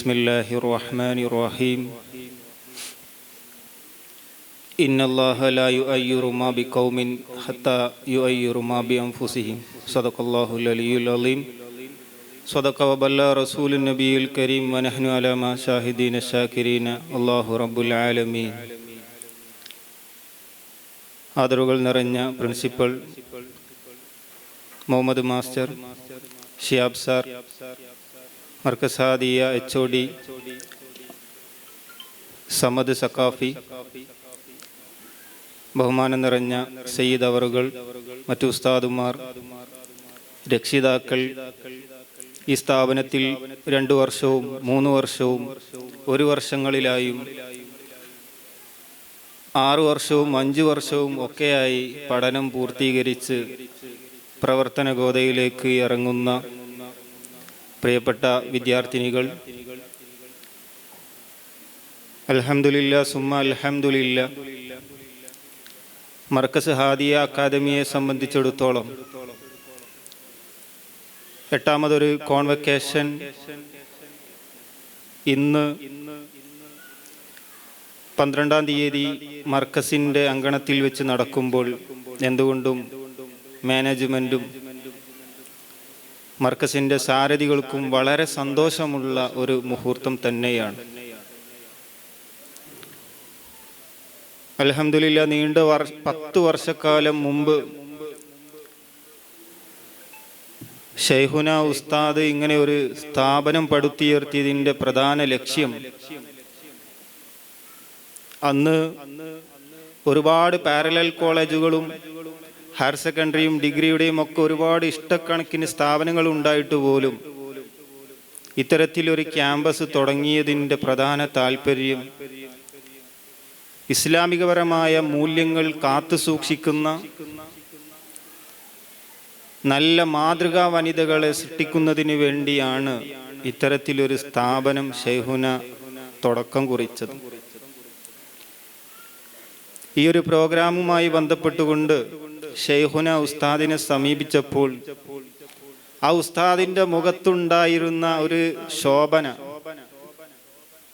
ബിസ്മില്ലാഹിർ റഹ്മാനിർ റഹീം. ഇന്നല്ലാഹ ലാ യുഅയ്യിറു മാ ബിഖൗമിൻ ഹത്താ യുഅയ്യിറു മാ ബിഅൻഫുസിഹിം. സദഖല്ലാഹുൽ അലിയ്യുൽ അലീം. സദഖ വബല്ല റസൂലുൻ നബിയിൽ കരീം വനഹ്നു അലാ മാ ഷാഹിദീന ശാകിരീന. അല്ലാഹു റബ്ബുൽ ആലമീൻ. ആദരവുകൾ നിറഞ്ഞ principal Muhammad master, Shiyab sir, Markaz Hadiya HOD Samad Saqafi, ബഹുമാനം നിറഞ്ഞ സയ്യിദ് അവറുകൾ, മറ്റു ഉസ്താദുമാർ, രക്ഷിതാക്കൾ, ഈ സ്ഥാപനത്തിൽ 2 വർഷവും 3 വർഷവും 1 വർഷങ്ങളിലായും 6 വർഷവും 5 വർഷവും ഒക്കെയായി പഠനം പൂർത്തീകരിച്ച് പ്രവർത്തന ഗോതയിലേക്ക് ഇറങ്ങുന്ന പ്രിയപ്പെട്ട വിദ്യാർത്ഥിനികൾ, അൽഹംദുലില്ലാ സുമ്മ അൽഹംദുലില്ലാ, മർക്കസ് ഹാദിയ അക്കാദമിയെ സംബന്ധിച്ചിടത്തോളം 8ാമതൊരു കോൺവക്കേഷൻ ഇന്ന് 12-ാം തീയതി മർക്കസിൻ്റെ അങ്കണത്തിൽ വെച്ച് നടക്കുമ്പോൾ എന്തുകൊണ്ടും മാനേജ്മെൻറ്റും മർക്കസിൻ്റെ സാരഥികൾക്കും വളരെ സന്തോഷമുള്ള ഒരു മുഹൂർത്തം തന്നെയാണ്. അൽഹംദുലില്ലാ, നീണ്ട 10 വർഷക്കാലം മുമ്പ് ശൈഖുന ഉസ്താദ് ഇങ്ങനെ ഒരു സ്ഥാപനം പടുത്തുയർത്തിയതിൻ്റെ പ്രധാന ലക്ഷ്യം, അന്ന് ഒരുപാട് പാരലൽ കോളേജുകളും ഹയർ സെക്കൻഡറിയും ഡിഗ്രിയുടെയും ഒക്കെ ഒരുപാട് ഇഷ്ടക്കണക്കിന് സ്ഥാപനങ്ങൾ ഉണ്ടായിട്ട് പോലും ഇത്തരത്തിലൊരു ക്യാമ്പസ് തുടങ്ങിയതിൻ്റെ പ്രധാന താല്പര്യം ഇസ്ലാമികപരമായ മൂല്യങ്ങൾ കാത്തു സൂക്ഷിക്കുന്ന നല്ല മാതൃകാ വനിതകളെ സൃഷ്ടിക്കുന്നതിന് വേണ്ടിയാണ് ഇത്തരത്തിലൊരു സ്ഥാപനം ശൈഖുന തുടക്കം കുറിച്ചത്. ഈ ഒരു പ്രോഗ്രാമുമായി ബന്ധപ്പെട്ടുകൊണ്ട് ശൈഖുന ഉസ്താദിനെ സമീപിച്ചപ്പോൾ ആ ഉസ്താദിൻ്റെ മുഖത്തുണ്ടായിരുന്ന ഒരു ശോഭന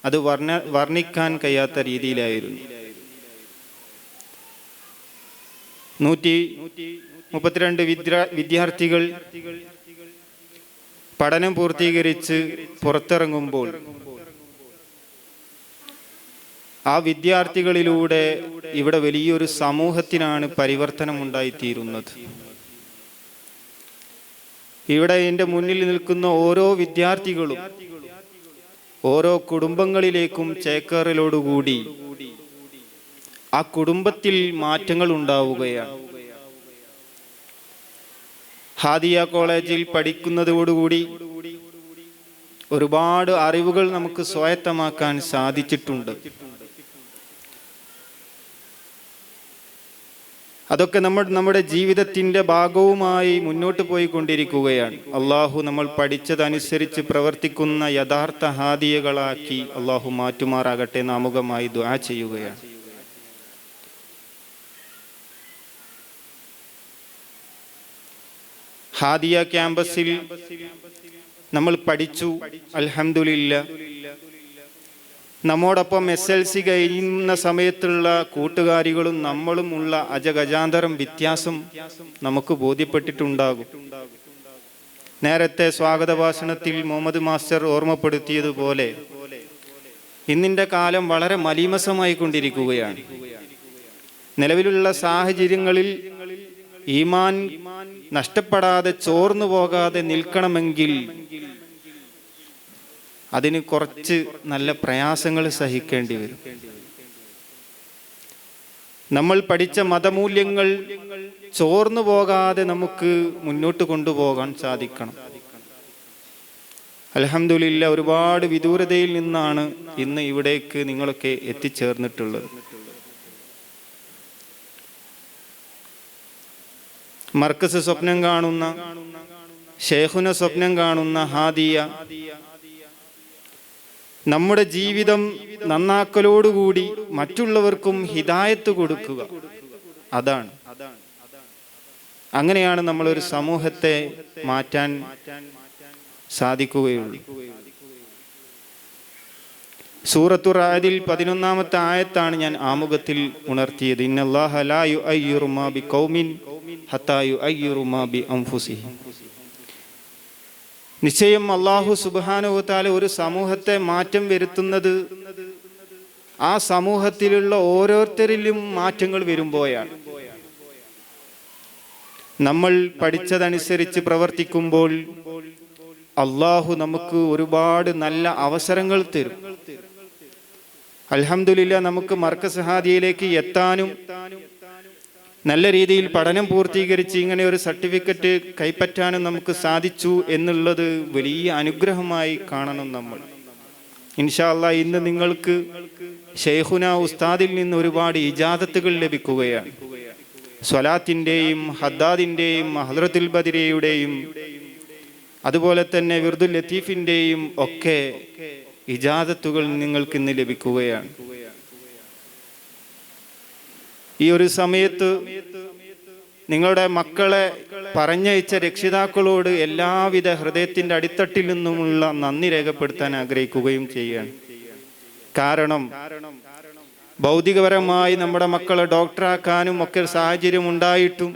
അത് വർണ്ണിക്കാൻ കഴിയാത്ത രീതിയിലായിരുന്നു. 132 വിദ്യാർത്ഥികൾ പഠനം പൂർത്തീകരിച്ച് പുറത്തിറങ്ങുമ്പോൾ ആ വിദ്യാർത്ഥികളിലൂടെ ഇവിടെ വലിയൊരു സമൂഹത്തിനാണ് പരിവർത്തനം ഉണ്ടായിത്തീരുന്നത്. ഇവിടെ എൻ്റെ മുന്നിൽ നിൽക്കുന്ന ഓരോ വിദ്യാർത്ഥികളും ഓരോ കുടുംബങ്ങളിലേക്കും ചേക്കേറലോടുകൂടി ആ കുടുംബത്തിൽ മാറ്റങ്ങൾ ഉണ്ടാവുകയാണ്. ഹാദിയ കോളേജിൽ പഠിക്കുന്നതോടുകൂടി ഒരുപാട് അറിവുകൾ നമുക്ക് സ്വായത്തമാക്കാൻ സാധിച്ചിട്ടുണ്ട്. അതൊക്കെ നമ്മുടെ ജീവിതത്തിൻ്റെ ഭാഗവുമായി മുന്നോട്ട് പോയിക്കൊണ്ടിരിക്കുകയാണ്. അള്ളാഹു നമ്മൾ പഠിച്ചതനുസരിച്ച് പ്രവർത്തിക്കുന്ന യഥാർത്ഥ ഹാദിയകളാക്കി അള്ളാഹു മാറ്റുമാറാകട്ടെ. നാമുഖമായി ദുആ ചെയ്യുകയാണ്. ഹാദിയ ക്യാമ്പസിൽ നമ്മൾ പഠിച്ചു, അൽഹംദുലില്ലാ. നമ്മോടൊപ്പം SLC കഴിയുന്ന സമയത്തുള്ള കൂട്ടുകാരികളും നമ്മളുമുള്ള അജഗജാന്തരം വ്യത്യാസം നമുക്ക് ബോധ്യപ്പെട്ടിട്ടുണ്ടാകും. നേരത്തെ സ്വാഗത ഭാഷണത്തിൽ മുഹമ്മദ് മാസ്റ്റർ ഓർമ്മപ്പെടുത്തിയതുപോലെ ഇന്നിൻ്റെ കാലം വളരെ മലീമസമായി കൊണ്ടിരിക്കുകയാണ്. നിലവിലുള്ള സാഹചര്യങ്ങളിൽ ഈമാൻ നഷ്ടപ്പെടാതെ ചോർന്നു പോകാതെ നിൽക്കണമെങ്കിൽ അതിന് കുറച്ച് നല്ല പ്രയാസങ്ങൾ സഹിക്കേണ്ടി വരും. നമ്മൾ പഠിച്ച മതമൂല്യങ്ങൾ ചോർന്നു പോകാതെ നമുക്ക് മുന്നോട്ട് കൊണ്ടുപോകാൻ സാധിക്കണം. അൽഹംദുലില്ലാ, ഒരുപാട് വിദൂരതയിൽ നിന്നാണ് ഇന്ന് ഇവിടേക്ക് നിങ്ങളൊക്കെ എത്തിച്ചേർന്നിട്ടുള്ളത്. മർക്കസ് സ്വപ്നം കാണുന്ന, ശൈഖുന സ്വപ്നം കാണുന്ന ഹാദിയ നമ്മുടെ ജീവിതം നന്നാക്കലോടുകൂടി മറ്റുള്ളവർക്കും ഹിദായത്ത് കൊടുക്കുക, അതാണ്. അങ്ങനെയാണ് നമ്മളൊരു സമൂഹത്തെ മാറ്റാൻ സാധിക്കുകയുള്ളൂ. സൂറത്തു റാദിൽ 11-ാമത്തെ ആയത്താണ് ഞാൻ ആമുഖത്തിൽ ഉണർത്തിയത്. ഇന്നല്ലാഹ ലാ യുഅയ്യിറു മാ ബിഖൗമിൻ ഹത്താ യുഅയ്യിറു മാ ബിഅൻഫുസിഹിം. നിശ്ചയം അല്ലാഹു സുബ്ഹാനഹു വ തആല ഒരു സമൂഹത്തെ മാറ്റം വരുത്തുന്നത് ആ സമൂഹത്തിലുള്ള ഓരോരുത്തരിലും മാറ്റങ്ങൾ വരുമ്പോഴാണ്. നമ്മൾ പഠിച്ചതനുസരിച്ച് പ്രവർത്തിക്കുമ്പോൾ അല്ലാഹു നമുക്ക് ഒരുപാട് നല്ല അവസരങ്ങൾ തരും. അൽഹംദുലില്ലാ, നമുക്ക് മർക്കസ് ഹാദിയയിലേക്ക് എത്താനും നല്ല രീതിയിൽ പഠനം പൂർത്തീകരിച്ച് ഇങ്ങനെ ഒരു സർട്ടിഫിക്കറ്റ് കൈപ്പറ്റാനും നമുക്ക് സാധിച്ചു എന്നുള്ളത് വലിയ അനുഗ്രഹമായി കാണണം നമ്മൾ. ഇൻഷാ അല്ലാഹ് ഇന്ന് നിങ്ങൾക്ക് ശൈഖുന ഉസ്താദിൽ നിന്ന് ഒരുപാട് ഇജാദത്തുകൾ ലഭിക്കുകയാണ്. സ്വലാത്തിൻ്റെയും ഹദ്ദാദിൻ്റെയും ഹദ്റത്തുൽ ബദരിയുടെയും അതുപോലെ തന്നെ വിർദുൽ ലത്തീഫിൻ്റെയും ഒക്കെ ഇജാദത്തുകൾ നിങ്ങൾക്ക് ഇന്ന് ലഭിക്കുകയാണ്. ഈ ഒരു സമയത്ത് നിങ്ങളുടെ മക്കളെ പറഞ്ഞയച്ച രക്ഷിതാക്കളോട് എല്ലാവിധ ഹൃദയത്തിൻ്റെ അടിത്തട്ടിൽ നിന്നുമുള്ള നന്ദി രേഖപ്പെടുത്താൻ ആഗ്രഹിക്കുകയും ചെയ്യാണ്. കാരണം ഭൗതികപരമായി നമ്മുടെ മക്കളെ ഡോക്ടറാക്കാനും ഒക്കെ സാഹചര്യം ഉണ്ടായിട്ടും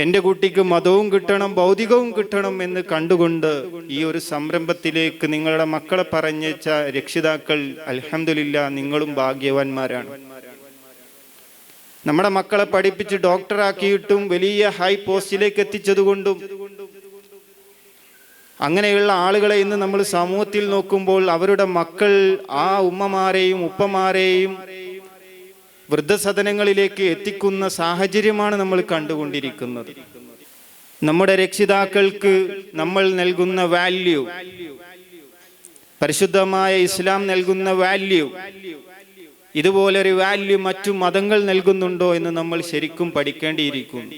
എൻ്റെ കുട്ടിക്ക് മതവും കിട്ടണം ഭൗതികവും കിട്ടണം എന്ന് കണ്ടുകൊണ്ട് ഈ ഒരു സംരംഭത്തിലേക്ക് നിങ്ങളുടെ മക്കളെ പറഞ്ഞയച്ച രക്ഷിതാക്കൾ അൽഹംദുലില്ലാ, നിങ്ങളും ഭാഗ്യവാന്മാരാണ്. നമ്മുടെ മക്കളെ പഠിപ്പിച്ച് ഡോക്ടറാക്കിയിട്ടും വലിയ ഹൈ പോസ്റ്റിലേക്ക് എത്തിച്ചതുകൊണ്ടും അങ്ങനെയുള്ള ആളുകളെ ഇന്ന് നമ്മൾ സമൂഹത്തിൽ നോക്കുമ്പോൾ അവരുടെ മക്കൾ ആ ഉമ്മമാരെയും ഉപ്പമാരെയും വൃദ്ധസദനങ്ങളിലേക്ക് എത്തിക്കുന്ന സാഹചര്യമാണ് നമ്മൾ കണ്ടുകൊണ്ടിരിക്കുന്നത്. നമ്മുടെ രക്ഷിതാക്കൾക്ക് നമ്മൾ നൽകുന്ന വാല്യൂ, പരിശുദ്ധമായ ഇസ്ലാം നൽകുന്ന വാല്യൂ, ഇതുപോലൊരു വാല്യൂ മറ്റു മതങ്ങൾ നൽകുന്നുണ്ടോ എന്ന് നമ്മൾ ശരിക്കും പഠിക്കേണ്ടിയിരിക്കുന്നു.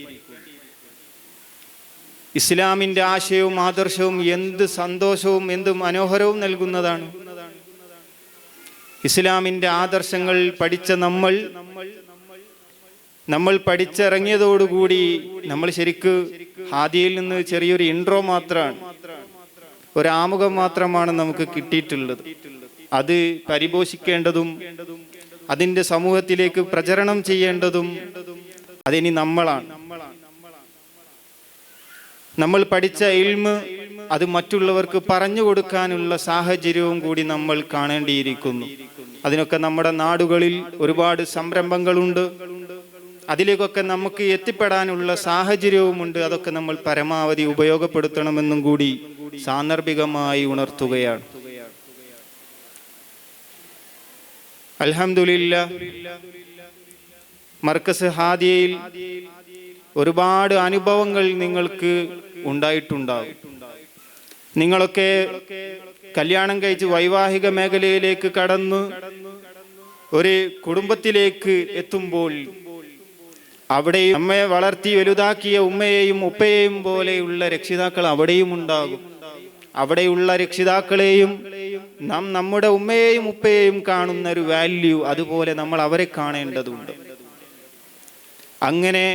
ഇസ്ലാമിൻ്റെ ആശയവും ആദർശവും എന്ത് സന്തോഷവും എന്ത് മനോഹരവും നൽകുന്നതാണ്. ഇസ്ലാമിൻ്റെ ആദർശങ്ങൾ പഠിച്ച നമ്മൾ പഠിച്ചിറങ്ങിയതോടുകൂടി നമ്മൾ ശരിക്ക് ഹാദിയിൽ നിന്ന് ചെറിയൊരു ഇൻട്രോ മാത്രമാണ്, ഒരു ആമുഖം മാത്രമാണ് നമുക്ക് കിട്ടിയിട്ടുള്ളത്. അത് പരിപോഷിക്കേണ്ടതും അതിൻ്റെ സമൂഹത്തിലേക്ക് പ്രചരണം ചെയ്യേണ്ടതും അതിനി നമ്മളാണ്. നമ്മൾ പഠിച്ച ഇൽമ് അത് മറ്റുള്ളവർക്ക് പറഞ്ഞു കൊടുക്കാനുള്ള സാഹചര്യവും കൂടി നമ്മൾ കാണേണ്ടിയിരിക്കുന്നു. അതിനൊക്കെ നമ്മുടെ നാടുകളിൽ ഒരുപാട് സംരംഭങ്ങളുണ്ട്. അതിലേക്കൊക്കെ നമുക്ക് എത്തിപ്പെടാനുള്ള സാഹചര്യവുമുണ്ട്. അതൊക്കെ നമ്മൾ പരമാവധി ഉപയോഗപ്പെടുത്തണമെന്നും കൂടി സാന്ദർഭികമായി ഉണർത്തുകയാണ്. അൽഹംദുലില്ലാ, മർക്കസ് ഹാദിയയിൽ ഒരുപാട് അനുഭവങ്ങൾ നിങ്ങൾക്ക് ഉണ്ടായിട്ടുണ്ടാകും. നിങ്ങളൊക്കെ കല്യാണം കഴിച്ച് വൈവാഹിക മേഖലയിലേക്ക് കടന്ന് ഒരു കുടുംബത്തിലേക്ക് എത്തുമ്പോൾ അവിടെയും നമ്മെ വളർത്തി വലുതാക്കിയ ഉമ്മയെയും ഉപ്പയെയും പോലെയുള്ള രക്ഷിതാക്കൾ അവിടെയും ഉണ്ടാകും. അവിടെയുള്ള രക്ഷിതാക്കളെയും നാം നമ്മുടെ ഉമ്മയെയും ഉപ്പയെയും കാണുന്ന ഒരു വാല്യൂ, അതുപോലെ നമ്മൾ അവരെ കാണേണ്ടതുണ്ട്. അങ്ങനെ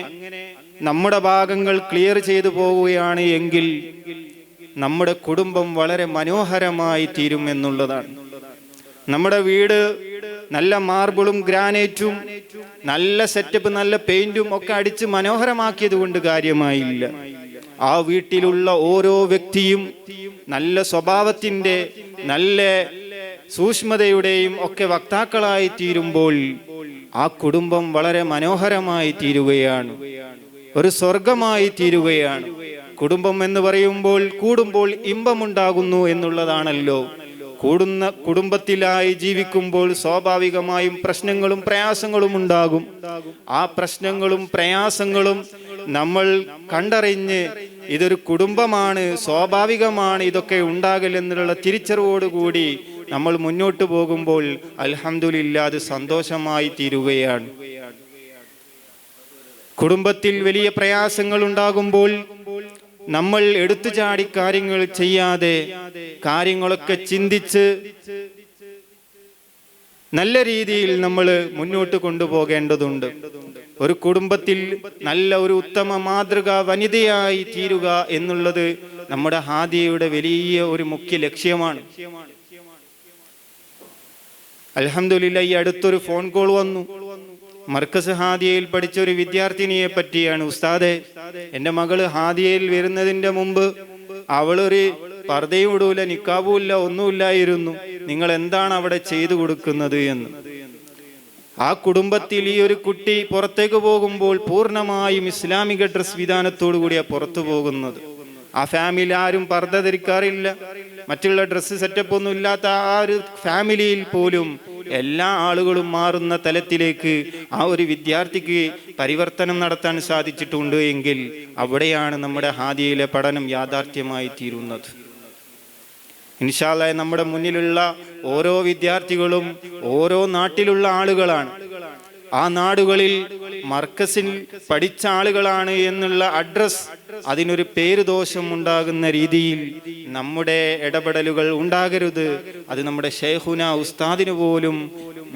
നമ്മുടെ ഭാഗങ്ങൾ ക്ലിയർ ചെയ്തു പോവുകയാണ് എങ്കിൽ നമ്മുടെ കുടുംബം വളരെ മനോഹരമായി തീരും എന്നുള്ളതാണ്. നമ്മുടെ വീട് നല്ല മാർബിളും ഗ്രാനൈറ്റും നല്ല സെറ്റപ്പ് നല്ല പെയിന്റും ഒക്കെ അടിച്ച് മനോഹരമാക്കിയത് കൊണ്ട് കാര്യമായില്ല. ആ വീട്ടിലുള്ള ഓരോ വ്യക്തിയും നല്ല സ്വഭാവത്തിൻ്റെ നല്ല സൂക്ഷ്മതയുടെയും ഒക്കെ വക്താക്കളായി തീരുമ്പോൾ ആ കുടുംബം വളരെ മനോഹരമായി തീരുകയാണ്, ഒരു സ്വർഗമായി തീരുകയാണ്. കുടുംബം എന്ന് പറയുമ്പോൾ കൂടുമ്പോൾ ഇമ്പമുണ്ടാകുന്നു എന്നുള്ളതാണല്ലോ. കൂടുന്ന കുടുംബത്തിലായി ജീവിക്കുമ്പോൾ സ്വാഭാവികമായും പ്രശ്നങ്ങളും പ്രയാസങ്ങളും ഉണ്ടാകും. ആ പ്രശ്നങ്ങളും പ്രയാസങ്ങളും നമ്മൾ കണ്ടറിഞ്ഞ് ഇതൊരു കുടുംബമാണ്, സ്വാഭാവികമാണ് ഇതൊക്കെ ഉണ്ടാകൽ എന്നുള്ള തിരിച്ചറിവോടുകൂടി നമ്മൾ മുന്നോട്ട് പോകുമ്പോൾ അൽഹംദുലില്ലാ അത് സന്തോഷമായി തീരുകയാണ്. കുടുംബത്തിൽ വലിയ പ്രയാസങ്ങൾ ഉണ്ടാകുമ്പോൾ നമ്മൾ എടുത്തുചാടി കാര്യങ്ങൾ ചെയ്യാതെ കാര്യങ്ങളൊക്കെ ചിന്തിച്ച് നല്ല രീതിയിൽ നമ്മൾ മുന്നോട്ട് കൊണ്ടുപോകേണ്ടതുണ്ട്. ഒരു കുടുംബത്തിൽ നല്ല ഒരു ഉത്തമ മാതൃകാ വനിതയായി തീരുക എന്നുള്ളത് നമ്മുടെ ഹാദിയയുടെ വലിയ ഒരു മുഖ്യ ലക്ഷ്യമാണ്. അൽഹംദുലില്ലാ, ഈ അടുത്തൊരു ഫോൺ കോൾ വന്നു. മർക്കസ് ഹാദിയയിൽ പഠിച്ച ഒരു വിദ്യാർത്ഥിനിയെ പറ്റിയാണ്. ഉസ്താദെ, എൻ്റെ മകള് ഹാദിയയിൽ വരുന്നതിൻ്റെ മുമ്പ് അവളൊരു പർദ്ദയും ഇടൂല, നിക്കാബും ഇല്ല, ഒന്നുമില്ലായിരുന്നു. നിങ്ങൾ എന്താണ് അവിടെ ചെയ്തു കൊടുക്കുന്നത് എന്ന്. ആ കുടുംബത്തിൽ ഈ ഒരു കുട്ടി പുറത്തേക്ക് പോകുമ്പോൾ പൂർണ്ണമായും ഇസ്ലാമിക ഡ്രസ് വിധാനത്തോടു കൂടിയാണ് പുറത്തു പോകുന്നത്. ആ ഫാമിലി ആരും പർദ്ദ ധരിക്കാറില്ല, മറ്റുള്ള ഡ്രസ്സ് സെറ്റപ്പ് ഒന്നും ഇല്ലാത്ത ആ ഒരു ഫാമിലിയിൽ പോലും എല്ലാ ആളുകളും മാറുന്ന തലത്തിലേക്ക് ആ ഒരു വിദ്യാർത്ഥിക്ക് പരിവർത്തനം നടത്താൻ സാധിച്ചിട്ടുണ്ട് എങ്കിൽ അവിടെയാണ് നമ്മുടെ ഹാദിയയിലെ പഠനം യാഥാർത്ഥ്യമായി തീരുന്നത്. ഇൻഷാ അല്ലാഹ് നമ്മുടെ മുന്നിലുള്ള ഓരോ വിദ്യാർത്ഥികളും ഓരോ നാട്ടിലുള്ള ആളുകളാണ്. ആ നാടുകളിൽ മർക്കസിൽ പഠിച്ച ആളുകളാണ് എന്നുള്ള അഡ്രസ്, അതിനൊരു പേര് ദോഷം ഉണ്ടാകുന്ന രീതിയിൽ നമ്മുടെ ഇടപെടലുകൾ ഉണ്ടാകരുത്. അത് നമ്മുടെ ശൈഖുന ഉസ്താദിന് പോലും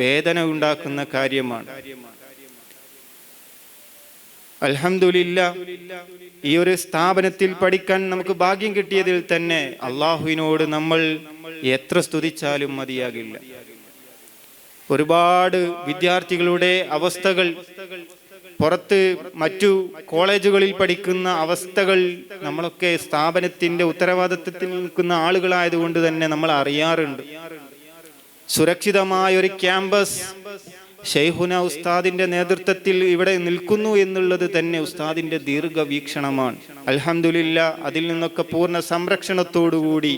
വേദന ഉണ്ടാക്കുന്ന കാര്യമാണ്. അൽഹംദുലില്ലാ, ഈ ഒരു സ്ഥാപനത്തിൽ പഠിക്കാൻ നമുക്ക് ഭാഗ്യം കിട്ടിയതിൽ തന്നെ അള്ളാഹുവിനോട് നമ്മൾ എത്ര സ്തുതിച്ചാലും മതിയാകില്ല. ഒരുപാട് വിദ്യാർത്ഥികളുടെ അവസ്ഥകൾ, പുറത്ത് മറ്റു കോളേജുകളിൽ പഠിക്കുന്ന അവസ്ഥകൾ നമ്മളൊക്കെ സ്ഥാപനത്തിന്റെ ഉത്തരവാദിത്വത്തിൽ നിൽക്കുന്ന ആളുകളായതുകൊണ്ട് തന്നെ നമ്മൾ അറിയാറുണ്ട്. സുരക്ഷിതമായ ഒരു ക്യാമ്പസ് ശൈഖുന ഉസ്താദിന്റെ നേതൃത്വത്തിൽ ഇവിടെ നിൽക്കുന്നു എന്നുള്ളത് തന്നെ ഉസ്താദിന്റെ ദീർഘവീക്ഷണമാണ്. അൽഹംദുലില്ലാ, അതിൽ നിന്നൊക്കെ പൂർണ്ണ സംരക്ഷണത്തോടുകൂടി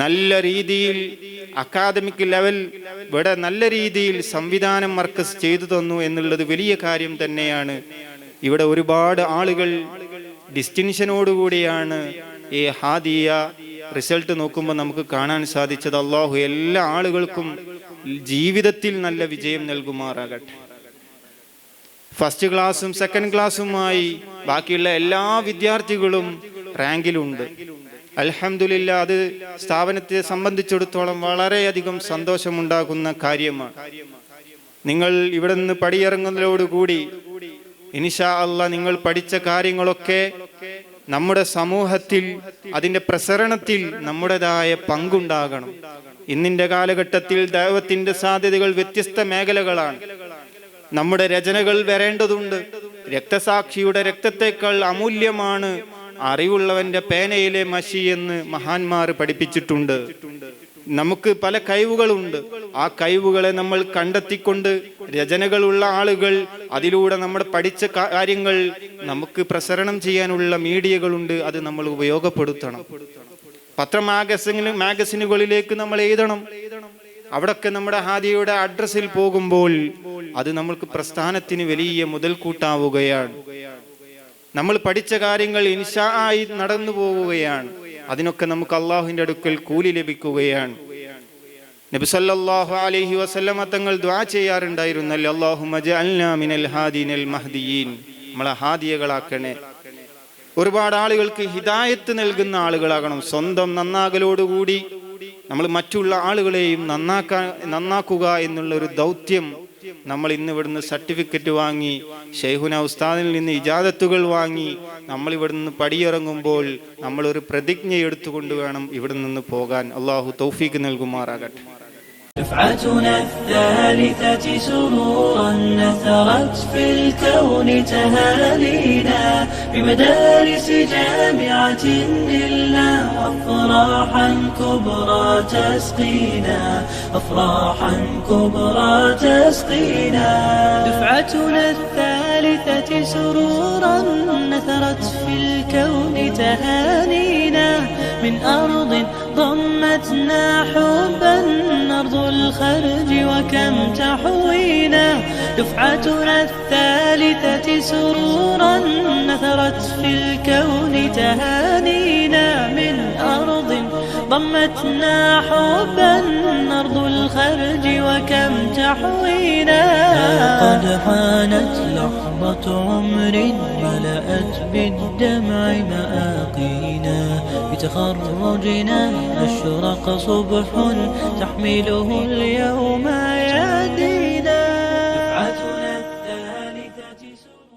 നല്ല രീതിയിൽ അക്കാദമിക് ലെവൽ ഇവിടെ നല്ല രീതിയിൽ സംവിധാനം മർക്കസ് ചെയ്തു തന്നു എന്നുള്ളത് വലിയ കാര്യം തന്നെയാണ്. ഇവിടെ ഒരുപാട് ആളുകൾ ഡിസ്റ്റിങ്ഷനോടുകൂടിയാണ് ഈ ഹാദിയ റിസൾട്ട് നോക്കുമ്പോൾ നമുക്ക് കാണാൻ സാധിച്ചത്. അള്ളാഹു എല്ലാ ആളുകൾക്കും ജീവിതത്തിൽ നല്ല വിജയം നൽകുമാറാകട്ടെ. ഫസ്റ്റ് ക്ലാസ്സും സെക്കൻഡ് ക്ലാസ്സുമായി ബാക്കിയുള്ള എല്ലാ വിദ്യാർത്ഥികളും റാങ്കിലുണ്ട്. അൽഹംദുലില്ലാ, അത് സ്ഥാപനത്തെ സംബന്ധിച്ചിടത്തോളം വളരെയധികം സന്തോഷമുണ്ടാകുന്ന കാര്യമാണ്. നിങ്ങൾ ഇവിടെ നിന്ന് പടിയിറങ്ങുന്നതോടുകൂടി ഇൻഷാ അല്ലാഹ് നിങ്ങൾ പഠിച്ച കാര്യങ്ങളൊക്കെ നമ്മുടെ സമൂഹത്തിൽ അതിൻ്റെ പ്രസരണത്തിൽ നമ്മുടേതായ പങ്കുണ്ടാകണം. ഇന്നിൻ്റെ കാലഘട്ടത്തിൽ ദഅവത്തിന്റെ സാധ്യതകൾ വ്യത്യസ്ത മേഖലകളാണ്. നമ്മുടെ രചനകൾ വരേണ്ടതുണ്ട്. രക്തസാക്ഷിയുടെ രക്തത്തേക്കാൾ അമൂല്യമാണ് അറിവുള്ളവന്റെ പേനയിലെ മഷി എന്ന് മഹാന്മാർ പഠിപ്പിച്ചിട്ടുണ്ട്. നമുക്ക് പല കഴിവുകളുണ്ട്. ആ കഴിവുകളെ നമ്മൾ കണ്ടെത്തിക്കൊണ്ട് രചനകളുള്ള ആളുകൾ, അതിലൂടെ നമ്മൾ പഠിച്ച കാര്യങ്ങൾ നമുക്ക് പ്രസരണം ചെയ്യാനുള്ള മീഡിയകളുണ്ട്. അത് നമ്മൾ ഉപയോഗപ്പെടുത്തണം. മാഗസിനുകളിലേക്ക് നമ്മൾ എഴുതണം. അവിടൊക്കെ നമ്മുടെ ഹാദിയയുടെ അഡ്രസ്സിൽ പോകുമ്പോൾ അത് നമ്മൾക്ക് പ്രസ്ഥാനത്തിന് വലിയ മുതൽക്കൂട്ടാവുകയാണ്. നമ്മൾ പഠിച്ച കാര്യങ്ങൾ ഇൻഷാ ആയി നടന്നു പോവുകയാണ്. അതിനൊക്കെ നമുക്ക് അള്ളാഹുവിന്റെ അടുക്കൽ കൂലി ലഭിക്കുകയാണ്. നബി സല്ലല്ലാഹു അലൈഹി വസല്ലമ തങ്ങൾ ദുആ ചെയ്യാറുണ്ടായിരുന്നല്ലോ, അല്ലാഹുമ്മ ജഅൽനാ മിനൽ ഹാദിനൽ മഹ്ദിയീൻ, നമ്മളെ ഹാദിയകളാക്കണേ. ഒരുപാട് ആളുകൾക്ക് ഹിദായത്ത് നൽകുന്ന ആളുകളാകണം. സ്വന്തം നന്നാകലോടുകൂടി നമ്മൾ മറ്റുള്ള ആളുകളെയും നന്നാക്കുക എന്നുള്ള ഒരു ദൗത്യം നമ്മൾ ഇന്ന് ഇവിടുന്ന് സർട്ടിഫിക്കറ്റ് വാങ്ങി, ശൈഖുന ഉസ്താദിൽ നിന്ന് ഇജാദത്തുകൾ വാങ്ങി നമ്മൾ ഇവിടുന്ന് പടിയിറങ്ങുമ്പോൾ നമ്മളൊരു പ്രതിജ്ഞ എടുത്തുകൊണ്ട് വേണം ഇവിടെ നിന്ന് പോകാൻ. അള്ളാഹു തൗഫീഖ് നൽകുമാറാകട്ടെ. دفعتنا الثالثة سرورا نثرت في الكون تهانينا بمدارس جامعة نلنا أفراحا كبرى تسقينا أفراحا كبرى تسقينا. دفعتنا الثالثة سرورا نثرت في الكون تهانينا من أرض ضمتنا حبا أرض الخرج وكم تحوينا. دفعتنا الثالثة سرورا نثرت في الكون تهانينا من أرض ضمتنا حبا أرض الخرج وكم تحوينا. قد حانت لحظة عمر ملأت بالدمع مآقينا بتخرجنا أشرق صبح تحمله اليوم يدينا.